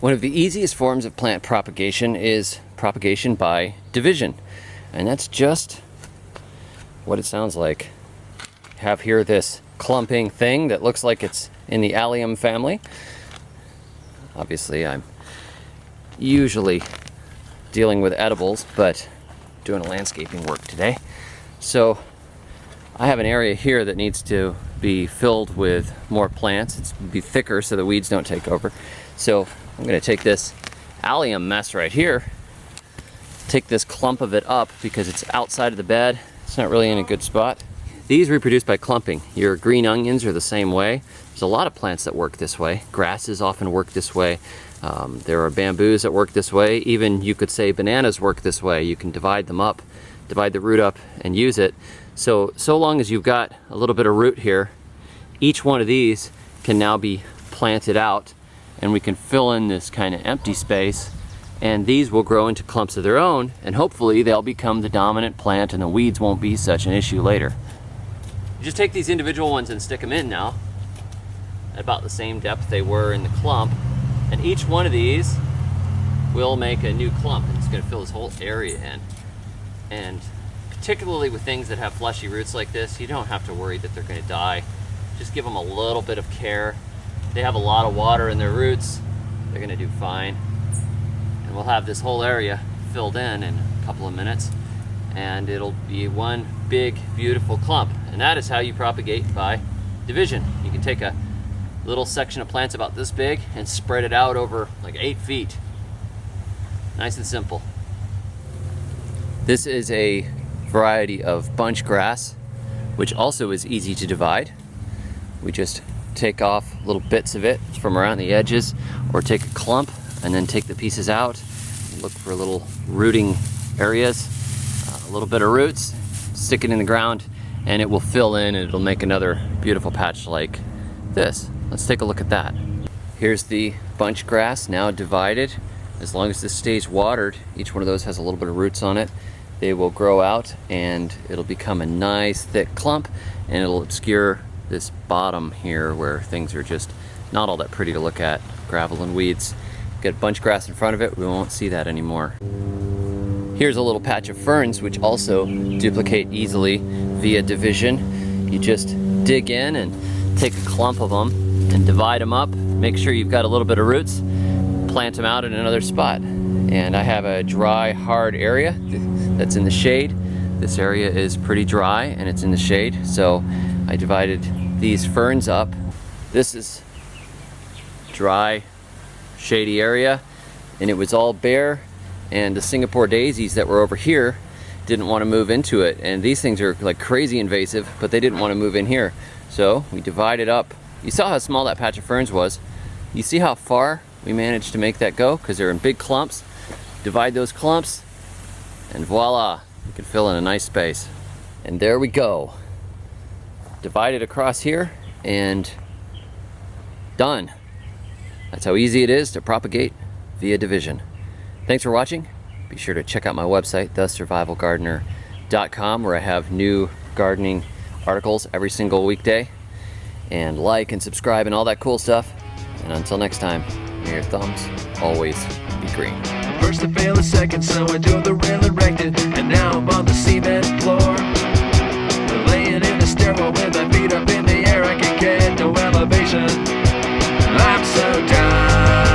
One of the easiest forms of plant propagation is propagation by division. And that's just what it sounds like. You have here this clumping thing that looks like it's in the allium family. Obviously, I'm usually dealing with edibles, but doing landscaping work today. So I have an area here that needs to be filled with more plants. It's be thicker so the weeds don't take over. So I'm going to take this allium mess right here, take this clump of it up because it's outside of the bed. It's not really in a good spot. These reproduce by clumping. Your green onions are the same way. There's a lot of plants that work this way. Grasses often work this way. There are bamboos that work this way. Even you could say bananas work this way. You can divide them up, divide the root up and use it. So long as you've got a little bit of root here, each one of these can now be planted out and we can fill in this kind of empty space, and these will grow into clumps of their own, and hopefully they'll become the dominant plant and the weeds won't be such an issue later. You just take these individual ones and stick them in now at about the same depth they were in the clump, and each one of these will make a new clump, and it's going to fill this whole area in. And particularly with things that have fleshy roots like this, you don't have to worry that they're going to die. Just give them a little bit of care. They have a lot of water in their roots, they're going to do fine. And we'll have this whole area filled in a couple of minutes, and it'll be one big beautiful clump. And that is how you propagate by division. You can take a little section of plants about this big and spread it out over like 8 feet. Nice and simple. This is a variety of bunch grass, which also is easy to divide. We just take off little bits of it from around the edges, or take a clump and then take the pieces out. Look for little rooting areas, a little bit of roots, stick it in the ground, and it will fill in and it'll make another beautiful patch like this. Let's take a look at that. Here's the bunch grass now divided. As long as this stays watered, each one of those has a little bit of roots on it. They will grow out and it'll become a nice thick clump, and it'll obscure this bottom here where things are just not all that pretty to look at, gravel and weeds. Get bunch grass in front of it, we won't see that anymore. Here's a little patch of ferns which also duplicate easily via division. You just dig in and take a clump of them and divide them up. Make sure you've got a little bit of roots, plant them out in another spot. And I have a dry, hard area that's in the shade. This area is pretty dry and it's in the shade, so I divided these ferns up. This is dry, shady area, and it was all bare, and the Singapore daisies that were over here didn't want to move into it, and these things are like crazy invasive, but they didn't want to move in here. So we divided up. You saw how small that patch of ferns was. You see how far we managed to make that go, because they're in big clumps. Divide those clumps and voila, you can fill in a nice space. And there we go. Divide it across here and done. That's how easy it is to propagate via division. Thanks for watching. Be sure to check out my website, thesurvivalgardener.com, where I have new gardening articles every single weekday. And like and subscribe and all that cool stuff. And until next time, may your thumbs always be green. First I failed, the second, so I drove the rail erected, and now I'm on the cement floor, laying in a stairwell with my feet up in the air. I can get no elevation. I'm so done.